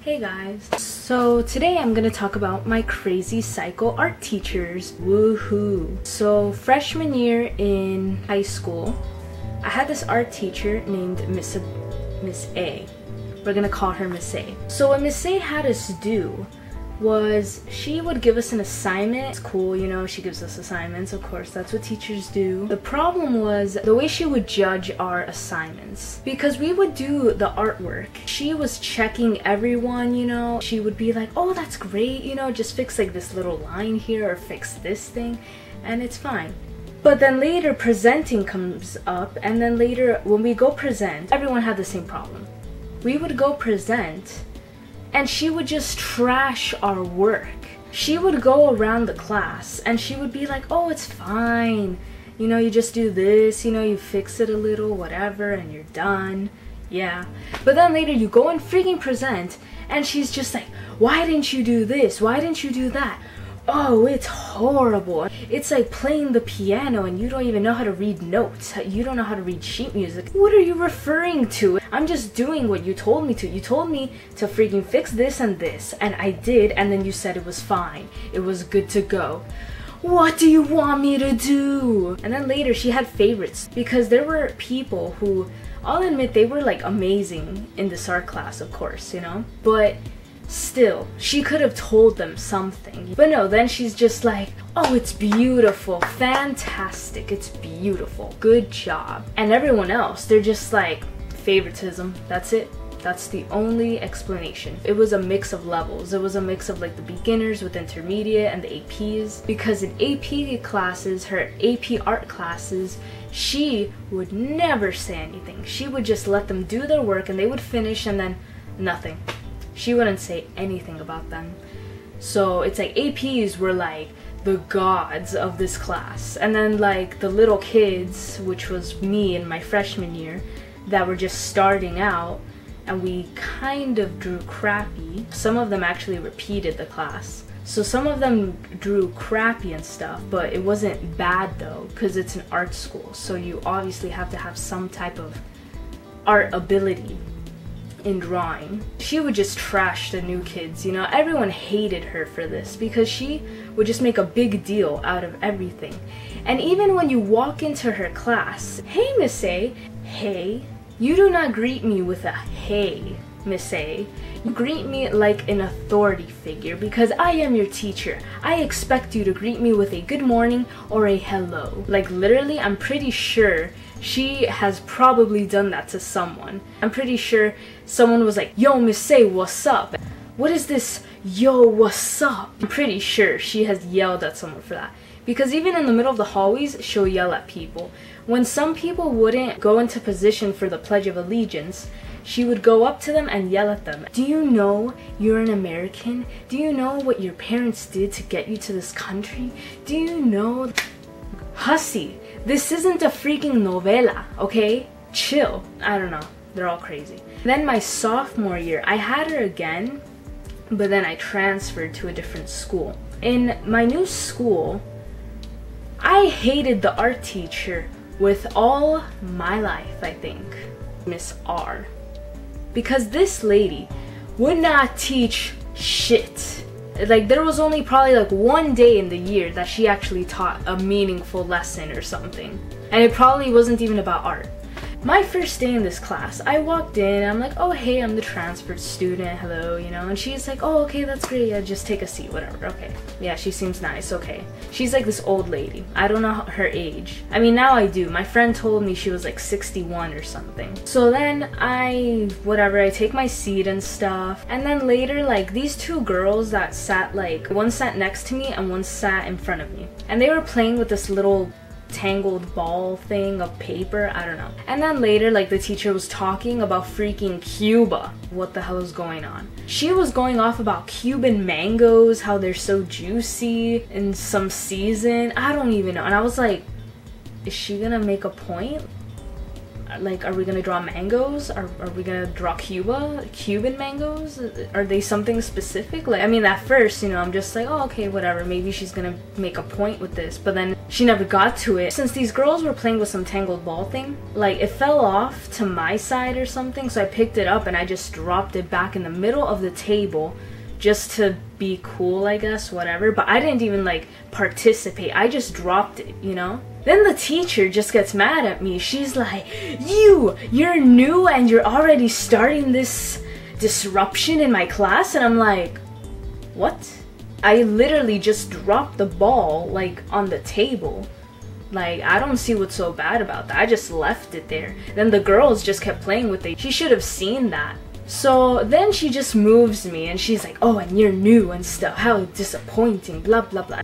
Hey guys. So today I'm gonna talk about my crazy psycho art teachers. Woohoo! So freshman year in high school, I had this art teacher named Miss A. We're gonna call her Miss A. So what Miss A had us do was she would give us an assignment. It's cool, you know, she gives us assignments, of course, that's what teachers do. The problem was the way she would judge our assignments. Because we would do the artwork, she was checking everyone, you know. She would be like, oh, that's great, you know, just fix like this little line here or fix this thing, and it's fine. But then later presenting comes up, and then later when we go present, everyone had the same problem. We would go present and she would just trash our work. She would go around the class and she would be like, oh, it's fine. You know, you just do this, you know, you fix it a little, whatever, and you're done. Yeah. But then later you go and freaking present and she's just like, why didn't you do this? Why didn't you do that? Oh, it's horrible. It's like playing the piano and you don't even know how to read notes. You don't know how to read sheet music. What are you referring to? I'm just doing what you told me to. You told me to freaking fix this and this, and I did, and then you said it was fine. It was good to go. What do you want me to do? And then later she had favorites because there were people who, I'll admit, they were like amazing in this art class, of course, you know? But still, she could have told them something. But no, then she's just like, oh, it's beautiful, fantastic, it's beautiful, good job. And everyone else, they're just like, favoritism, that's it. That's the only explanation. It was a mix of levels. It was a mix of like the beginners with intermediate and the APs. Because in AP classes, her AP art classes, she would never say anything. She would just let them do their work and they would finish and then nothing. She wouldn't say anything about them. So it's like APs were like the gods of this class. And then like the little kids, which was me in my freshman year, that were just starting out, and we kind of drew crappy. Some of them actually repeated the class. So some of them drew crappy and stuff, but it wasn't bad though, because it's an art school. So you obviously have to have some type of art ability in drawing. She would just trash the new kids, you know. Everyone hated her for this because she would just make a big deal out of everything. And even when you walk into her class, hey Miss A, hey, you do not greet me with a hey, Miss A. You greet me like an authority figure because I am your teacher. I expect you to greet me with a good morning or a hello. Like literally, I'm pretty sure she has probably done that to someone. I'm pretty sure someone was like, yo, Miss A, what's up? What is this, yo, what's up? I'm pretty sure she has yelled at someone for that. Because even in the middle of the hallways, she'll yell at people. When some people wouldn't go into position for the Pledge of Allegiance, she would go up to them and yell at them. Do you know you're an American? Do you know what your parents did to get you to this country? Do you know? Hussy, this isn't a freaking novela, okay? Chill. I don't know. They're all crazy. Then my sophomore year, I had her again, but then I transferred to a different school. In my new school, I hated the art teacher with all my life, I think. Miss R. Because this lady would not teach shit. Like there was only probably like one day in the year that she actually taught a meaningful lesson or something. And it probably wasn't even about art. My first day in this class, I walked in and I'm like, oh hey, I'm the transferred student, hello, you know, and she's like, oh okay, that's great, yeah, just take a seat, whatever, okay. Yeah, she seems nice, okay. She's like this old lady. I don't know her age. I mean, now I do. My friend told me she was like 61 or something. So then I take my seat and stuff. And then later, like these two girls that sat like, one sat next to me and one sat in front of me. And they were playing with this little tangled ball thing of paper, I don't know. And then later, like the teacher was talking about freaking Cuba. What the hell is going on? She was going off about Cuban mangoes, how they're so juicy in some season. I don't even know. And I was like, is she gonna make a point? like, are we gonna draw mangoes? Are we gonna draw Cuban mangoes? Are they something specific? Like, I mean, at first, you know, I'm just like, oh, okay, whatever, maybe she's gonna make a point with this, but then she never got to it. Since these girls were playing with some tangled ball thing, like, it fell off to my side or something, so I picked it up and I just dropped it back in the middle of the table just to be cool, I guess, whatever. But I didn't even like participate, I just dropped it, you know? Then the teacher just gets mad at me. She's like, you're new and you're already starting this disruption in my class? And I'm like, what? I literally just dropped the ball like on the table. Like, I don't see what's so bad about that. I just left it there. Then the girls just kept playing with it. She should have seen that. So then she just moves me and she's like, oh, and you're new and stuff. How disappointing, blah, blah, blah.